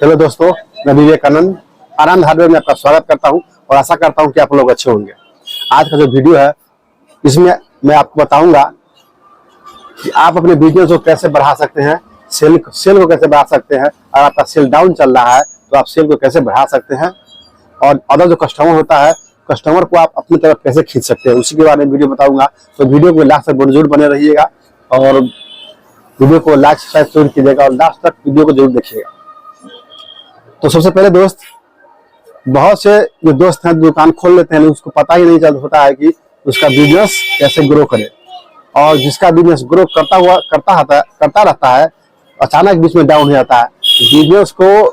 Hello दोस्तों, मैं विवेकानंद आनंद hardware में आपका स्वागत करता हूं और आशा करता हूं कि आप लोग अच्छे होंगे। आज का जो वीडियो है इसमें मैं आपको बताऊंगा कि आप अपने बिजनेस को कैसे बढ़ा सकते हैं, सेल को कैसे बढ़ा सकते हैं। अगर आपका सेल डाउन चल रहा है तो आप सेल को कैसे बढ़ा सकते हैं और अदर जो कस्टमर होता है, कस्टमर को आप अपनी तरफ कैसे खींच सकते हैं, उसी के बारे में वीडियो बताऊंगा। तो वीडियो को लास्ट तक जरूर बने रहिएगा और वीडियो को लाइक सब्सक्राइब जरूर कीजिएगा और लास्ट तक वीडियो को जरूर देखिएगा। तो सबसे पहले दोस्त, बहुत से जो दोस्त हैं दुकान खोल लेते हैं, उसको पता ही नहीं चल होता है कि उसका बिजनेस कैसे ग्रो करे। और जिसका बिजनेस ग्रो करता रहता है, अचानक बीच में डाउन हो जाता है, बिजनेस को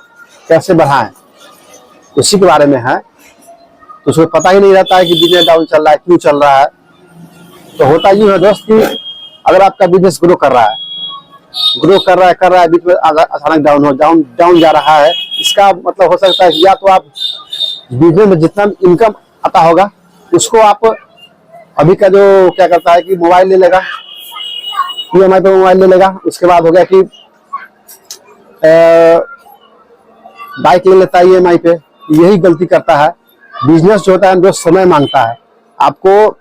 कैसे बढ़ाएं उसी के बारे में है। तो उसको पता ही नहीं रहता है कि बिजनेस डाउन चल रहा है, क्यों चल रहा है। तो होता यूं है दोस्त कि अगर आपका बिजनेस ग्रो कर रहा है बीच में अचानक डाउन जा रहा है, इसका मतलब हो सकता है कि या तो आप बिजनेस में जितना इनकम आता होगा उसको आप अभी का जो क्या करता है कि मोबाइल ले लेगा, EMI पे मोबाइल ले लेगा। उसके बाद हो गया कि बाइक ले लेता है EMI पे। यही गलती करता है। बिजनेस जो होता है जो समय मांगता है, आपको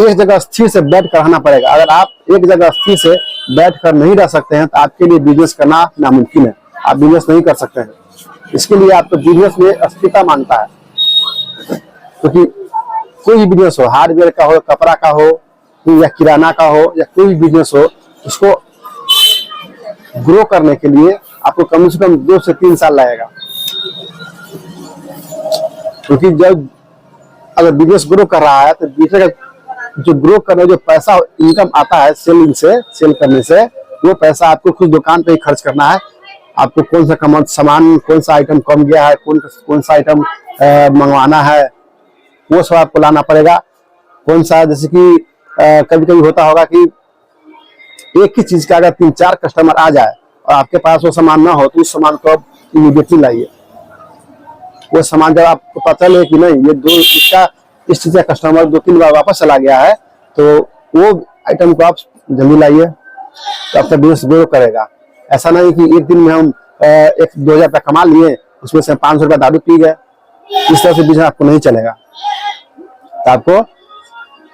एक जगह स्थिर से बैठ कर रहना पड़ेगा। अगर आप एक जगह स्थिर से बैठ कर नहीं रह सकते हैं तो आपके लिए बिजनेस करना नामुमकिन है। आप बिजनेस नहीं कर सकते हैं। इसके लिए आपको बिजनेस में स्थिरता मांगता है, क्योंकि कोई भी बिजनेस हो, हार्डवेयर का हो, कपड़ा का हो या किराना का हो या कोई भी बिजनेस हो, उसको ग्रो करने के लिए आपको कम से कम 2 से 3 साल लगेगा। क्योंकि जब अगर बिजनेस ग्रो कर रहा है तो दूसरे का जो ग्रो करने जो पैसा इनकम आता है सेल करने से, वो पैसा आपको खुद दुकान पे ही खर्च करना है। आपको कौन सा सामान, कौन सा आइटम कम गया है, कौन सा आइटम मंगवाना है, वो सब आपको लाना पड़ेगा। कौन सा, जैसे कि कभी कभी होता होगा कि एक ही चीज का अगर 3-4 कस्टमर आ जाए और आपके पास वो सामान ना हो तो उस सामान को आप इमीडिएटली लाइए। वो सामान जब आपको पता चले कि नहीं ये इस चीज का कस्टमर 2-3 बार वापस चला गया है, तो वो आइटम को आप जल्दी लाइए, तो आपका बिजनेस ग्रो करेगा। ऐसा नहीं कि एक दिन में हम 1-2 हज़ार रुपया कमा लिए, उसमें से 500 रुपया दारू पी गए। इस तरह से बिजनेस आपको नहीं चलेगा। तो आपको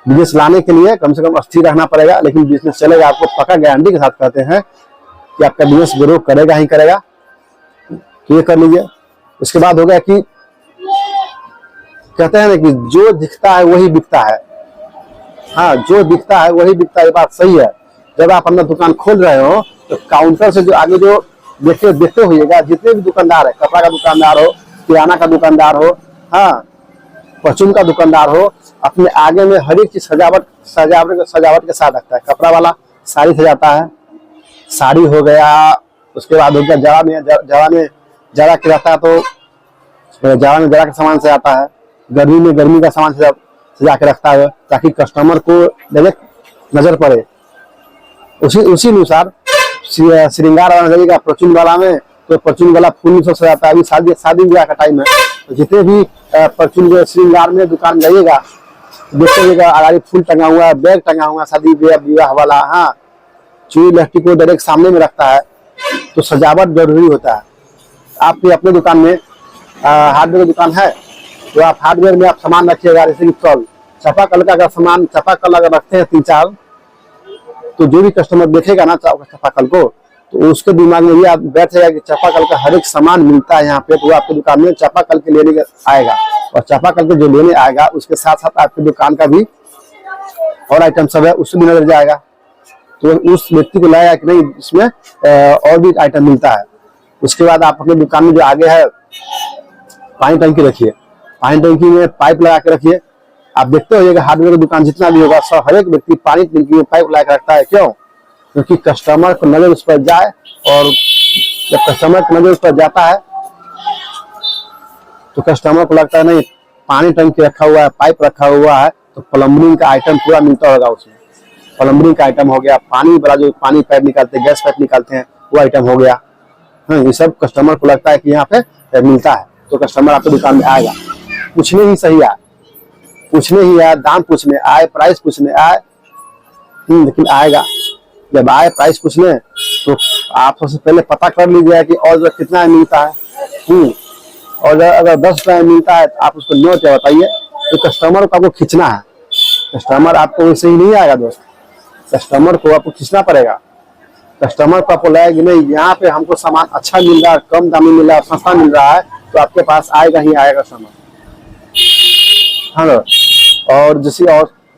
बिजनेस लाने के लिए कम से कम स्थिर रहना पड़ेगा, लेकिन बिजनेस चलेगा। आपको पक्का गारंटी के साथ कहते हैं कि आपका बिजनेस ग्रो करेगा ही करेगा। तो ये कर लीजिए। उसके बाद हो गया कि कहते हैं ना कि जो दिखता है वही बिकता है। हाँ, जो दिखता है वही बिकता है, ये बात सही है। जब आप अपना दुकान खोल रहे हो तो काउंटर से जो आगे जो देखते होइएगा, जितने भी दुकानदार है, कपड़ा का दुकानदार हो, किराना का दुकानदार हो, हाँ, परचून का दुकानदार हो, अपने आगे में हर एक चीज सजावट के साथ रखता है। कपड़ा वाला साड़ी सजाता है, साड़ी हो गया। उसके बाद हो गया जाड़ा के रहता है तो जाड़ा में जाड़ा का सामान सजाता है। गर्मी में गर्मी का सामान सजा के रखता है, ताकि कस्टमर को डायरेक्ट नजर पड़े। उसी अनुसार श्रृंगार वाला जाइएगा परचून वाला में, तो परचून वाला फूल सब सजाता है। अभी शादी ब्याह का टाइम है, तो जितने भी परचून श्रृंगार में दुकान जाइएगा, देखिएगा आगे फूल टंगा हुआ है, बैग टंगा हुआ है, शादी ब्याह वाला। हाँ, चूड़ी लहठी को डायरेक्ट सामने में रखता है। तो सजावट जरूरी होता है। आपकी अपने दुकान में हार्डवेयर दुकान है तो आप हार्डवेयर में आप सामान रखिएगा। जैसे कि चापाकल का अगर सामान, चापाकल अगर रखते हैं 3-4, तो जो भी कस्टमर देखेगा ना चापाकल को, तो उसके दिमाग में ये बैठ जाएगा कि चापाकल का हर एक सामान मिलता है यहाँ पे। तो आपकी दुकान में चापाकल के लेने आएगा, और चापाकल के जो लेने आएगा उसके साथ साथ आपकी दुकान का भी और आइटम सब है उससे भी नजर जाएगा। तो उस व्यक्ति को लाएगा कि नहीं इसमें और भी आइटम मिलता है। उसके बाद आप अपनी दुकान में जो आगे है पानी टंकी रखिए, पानी टंकी में पाइप लगा के रखिए। आप देखते होइएगा हार्डवेयर की दुकान जितना भी होगा, सब हर एक व्यक्ति पानी टंकी में पाइप लगा के रखता है। क्यों? क्योंकि कस्टमर को नजर उस पर जाए, और जब कस्टमर की नजर उस पर जाता है तो कस्टमर को लगता है नहीं पानी टंकी रखा हुआ है, पाइप रखा हुआ है, तो प्लम्बरिंग का आइटम पूरा मिलता होगा उसमें। प्लम्बरिंग का आइटम हो गया, पानी वाला जो पानी पाइप निकालते हैं, गैस पाइप निकालते हैं, वो आइटम हो गया। हाँ, ये सब कस्टमर को लगता है कि यहाँ पे मिलता है, तो कस्टमर आपकी दुकान में आएगा। पूछने ही सही आए, पूछने ही आए, दाम पूछने आए, प्राइस पूछने आए, लेकिन आएगा। जब आए प्राइस पूछने तो आप सबसे पहले पता कर लीजिएगा कि और कितना मिलता है। और अगर 10 रुपए में मिलता है तो आप उसको 9 रुपया बताइए, तो कस्टमर को आपको खींचना है। कस्टमर आपको वैसे ही नहीं आएगा दोस्त, कस्टमर को आपको खींचना पड़ेगा। कस्टमर को आपको लगेगा कि नहीं यहाँ पे हमको सामान अच्छा मिल रहा है, कम दाम में मिल रहा है, सस्ता मिल रहा है, तो आपके पास आएगा ही आएगा कस्टमर। हाँ ना। और जैसे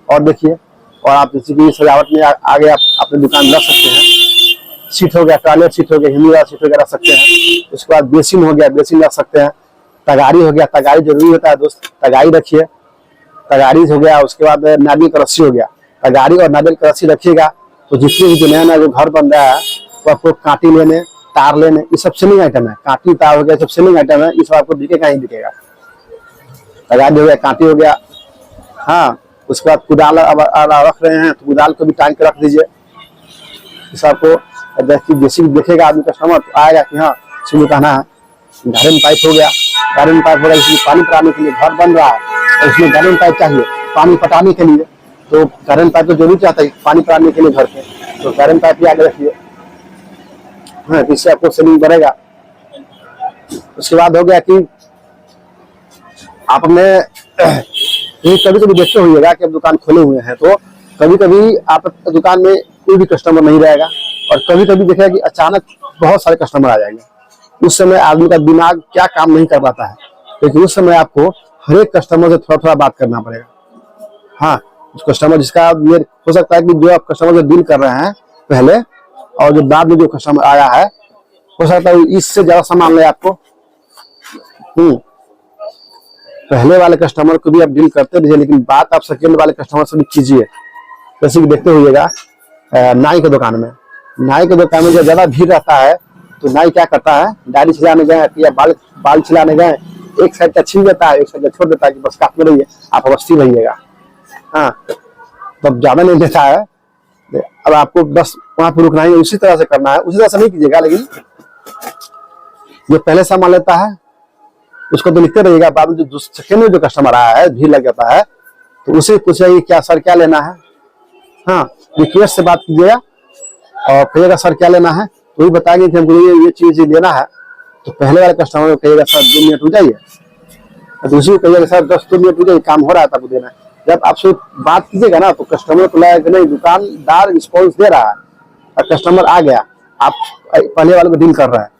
और देखिए, और आप जैसे कि सजावट में आगे आप अपनी दुकान रख सकते हैं। सीट हो गया, टॉयलेट सीट हो गया, हिंदी वाला सीट वगैरह रख सकते हैं। उसके बाद बेसिन हो गया, बेसिन रख सकते हैं। तगारी हो गया, तगारी जरूरी होता है दोस्त, तगारी रखिए। तगारी हो गया, उसके बाद नारियल का रस्सी हो गया। तगारी और नारियल का रस्सी रखिएगा तो जितने भी जो नया नया जो घर बन रहा है तो आपको कांटी लेने, तार लेने, ये सब सेलिंग आइटम है। कांटी तार हो गया, सब सेलिंग आइटम है, ये सब आपको दिखेगा ही दिखेगा। तगारी हो गया, कांटी हो गया। हाँ, उसके बाद कुदाल रख रहे हैं तो कुदाल को भी टांग के रख दीजिए। इस आपको जैसे देखेगा आदमी कस्टमर तो आएगा कि हाँ सुनो कहना है। गार्डन पाइप हो गया, गार्डन पाइप हो गया, इसमें पानी पटाने के लिए घर बन रहा है और इसमें गार्डन पाइप चाहिए पानी पटाने के लिए, तो गार्डन पाइप तो जरूर चाहता है पानी पटाने के लिए घर पे, तो गार्डन पाइप भी आगे रखिए। हाँ, इससे आपको सेलिंग बढ़ेगा। उसके बाद हो गया कि आपने कभी कभी देखते होइएगा कि अब दुकान खोले हुए हैं तो कभी कभी आप दुकान में कोई भी कस्टमर नहीं रहेगा और कभी कभी देखेगा कि अचानक बहुत सारे कस्टमर आ जाएंगे। उस समय आदमी का दिमाग क्या काम नहीं कर पाता है, क्योंकि उस समय आपको हर एक कस्टमर से थोड़ा थोड़ा बात करना पड़ेगा। हाँ, उस कस्टमर जिसका ये हो सकता है कि जो आप कस्टमर से डील कर रहे हैं पहले और जो बाद में जो कस्टमर आया है हो सकता है इससे ज्यादा सामान ले आपको। पहले वाले कस्टमर को भी आप डील करते रहिए, लेकिन बात आप सेकेंड वाले कस्टमर से भी कीजिए। जैसे कि देखते होइएगा नाई के दुकान में, नाई के दुकान में जब ज्यादा भीड़ रहता है तो नाई क्या करता है, दाढ़ी छिलाने गए या बाल छिलाने गए, एक साइड का छीन देता है, एक साइड का छोड़ देता है कि बस काटते रहिए, आप अवस्थी रहिएगा। हाँ, तब ज्यादा नहीं देता है। अब आपको बस वहां पर रुकना है, उसी तरह से करना है, उसी तरह से नहीं कीजिएगा, लेकिन जो पहले सामान लेता है उसको तो लिखते रहिएगा। बाद में जो सेकेंड में जो कस्टमर आया है भीड़ लग जाता है तो उसे पूछेगा क्या सर क्या लेना है। हाँ, रिक्वेस्ट से बात कीजिएगा और कहिएगा सर क्या लेना है, तो वही बताएंगे कि हमको ये चीज लेना है। तो पहले वाले कस्टमर को कहिएगा सर 2 मिनट हो जाइए, तो दूसरी को कहिएगा सर 10 मिनट हो जाइए, काम हो रहा है तब देना है। जब आपसे बात कीजिएगा ना तो कस्टमर को लगेगा कि नहीं दुकानदार रिस्पॉन्स दे रहा है और कस्टमर आ गया, आप पहले वाले को डील कर रहे हैं,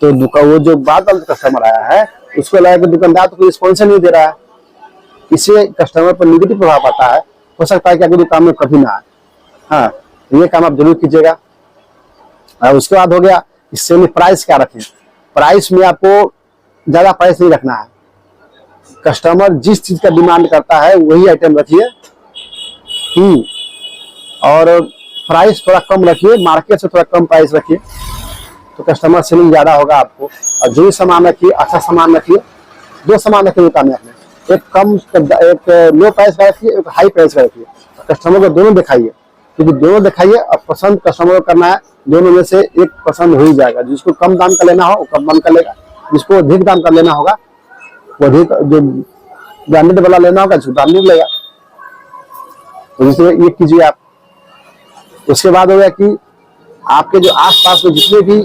तो वो जो बाद वाला कस्टमर आया है उसको लगा कि दुकानदार तो कोई रिस्पॉन्स नहीं दे रहा है, इससे कस्टमर पर निगेटिव प्रभाव पड़ता है। हो सकता है कि आपकी दुकान में कभी ना आए। हाँ, ये काम आप जरूर कीजिएगा। और उसके बाद हो गया इससे में प्राइस क्या रखें। प्राइस में आपको ज्यादा प्राइस नहीं रखना है, कस्टमर जिस चीज का डिमांड करता है वही आइटम रखिए। और प्राइस थोड़ा कम रखिए, मार्केट से थोड़ा कम प्राइस रखिए तो कस्टमर सेलिंग ज्यादा होगा आपको। और जो भी सामान रखिए अच्छा सामान रखिए। 2 सामान रखिए दुकान में अपने, एक लो प्राइस का रखिए, एक हाई प्राइस का रखिए। कस्टमर को दोनों दिखाइए, क्योंकि दोनों दिखाइए और पसंद कस्टमर को करना है, दोनों में से एक पसंद हो ही जाएगा। जिसको कम दाम का लेना हो वो कम दाम का लेगा, जिसको अधिक दाम का लेना होगा वो अधिक, जो ब्रांडेड वाला लेना होगा जिसको ब्रांडेड लेगा। तो इसलिए ये कीजिए आप। उसके बाद हो गया कि आपके जो आसपास में जितने भी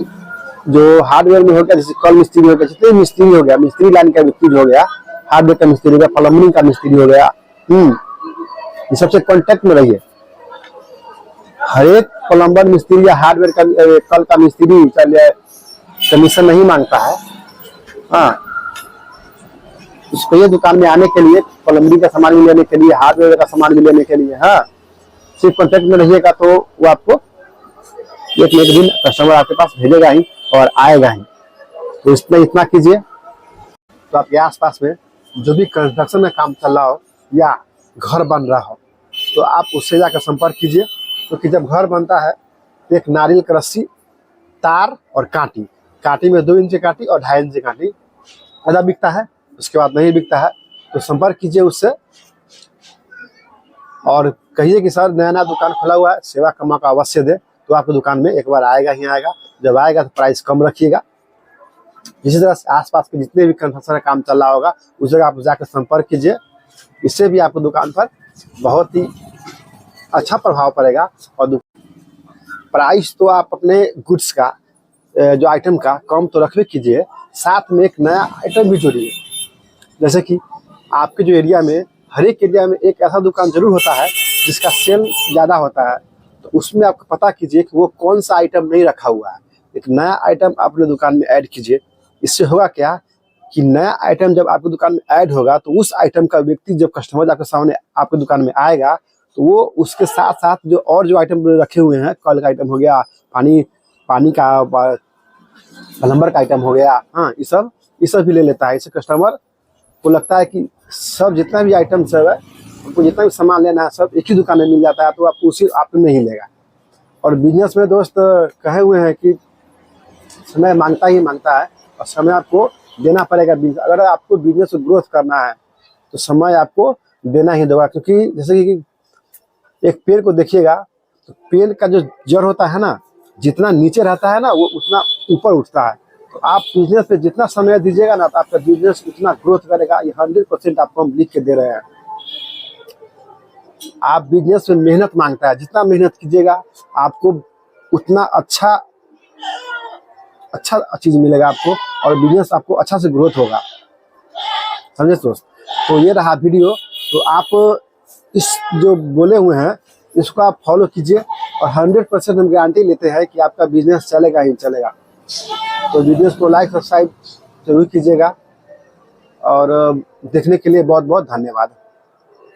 जो हार्डवेयर में हो गया, जैसे कल मिस्त्री हो गया, जितने भी मिस्त्री हो गया, मिस्त्री लाइन का व्यक्ति हो गया, हार्डवेयर का मिस्त्री हो गया, प्लम्बरिंग का मिस्त्री हो गया, ये सबसे कांटेक्ट में रहिए। हर एक प्लम्बर मिस्त्री या हार्डवेयर का कल का मिस्त्री कमीशन नहीं मांगता है। हाँ, उसको ये दुकान में आने के लिए, प्लम्बरिंग का सामान भी लेने के लिए, हार्डवेयर का सामान भी लेने के लिए, हाँ सिर्फ कांटेक्ट में रहिएगा तो वो आपको एक न एक दिन कस्टमर आपके पास भेजेगा ही और आएगा ही। तो इसमें इतना कीजिए। तो आपके आसपास में जो भी कंस्ट्रक्शन में काम चल रहा हो या घर बन रहा हो तो आप उससे जाकर संपर्क कीजिए, क्योंकि जब घर बनता है तो एक नारियल की रस्सी, तार और कांटी में 2 इंच कांटी और 2.5 इंच कांटी ज़्यादा बिकता है, उसके बाद नहीं बिकता है। तो संपर्क कीजिए उससे और कहिए कि सर नया नया दुकान खुला हुआ है, सेवा का मौका अवश्य दे। तो आपकी दुकान में एक बार आएगा ही आएगा। जब आएगा तो प्राइस कम रखिएगा। इसी तरह से आसपास के जितने भी कंस्ट्रक्शन का काम चल रहा होगा उस जगह आप जाकर संपर्क कीजिए। इससे भी आपको दुकान पर बहुत ही अच्छा प्रभाव पड़ेगा। और प्राइस तो आप अपने गुड्स का जो आइटम का कम तो रखबे कीजिए, साथ में एक नया आइटम भी जोड़िए। जैसे कि आपके जो एरिया में, हर एक एरिया में एक ऐसा दुकान जरूर होता है जिसका सेल ज़्यादा होता है, तो उसमें आप पता कीजिए कि वो कौन सा आइटम नहीं रखा हुआ है, एक नया आइटम अपने दुकान में ऐड कीजिए। इससे होगा क्या कि नया आइटम जब आपकी दुकान में ऐड होगा तो उस आइटम का व्यक्ति जब कस्टमर आपके सामने आपके दुकान में आएगा तो वो उसके साथ साथ जो और जो आइटम रखे हुए हैं, कल का आइटम हो गया, पानी का, प्लम्बर का आइटम हो गया, हाँ ये सब भी ले लेता है। इससे कस्टमर को लगता है कि सब जितना भी आइटम सब है, आपको जितना भी सामान लेना है सब एक ही दुकान में मिल जाता है, तो आपको उसी आप में ही लेगा। और बिजनेस में दोस्त कहे हुए हैं कि समय मांगता ही मांगता है, और समय आपको देना पड़ेगा। अगर आपको बिजनेस को ग्रोथ करना है तो समय आपको देना ही होगा, क्योंकि जैसे कि एक पेड़ को देखिएगा तो पेड़ का जो जड़ होता है ना, जितना नीचे रहता है ना वो उतना ऊपर उठता है। तो आप बिजनेस पे जितना समय दीजिएगा ना तो आपका बिजनेस उतना ग्रोथ करेगा। ये 100% आपको हम लिख के दे रहे हैं। आप बिजनेस में मेहनत मांगता है, जितना मेहनत कीजिएगा आपको उतना अच्छा चीज मिलेगा आपको, और बिजनेस आपको अच्छा से ग्रोथ होगा। समझे दोस्त? तो ये रहा वीडियो। तो आप इस जो बोले हुए हैं इसको आप फॉलो कीजिए, और 100% हम गारंटी लेते हैं कि आपका बिजनेस चलेगा ही चलेगा। तो बिजनेस को लाइक सब्सक्राइब जरूर कीजिएगा, और देखने के लिए बहुत बहुत धन्यवाद।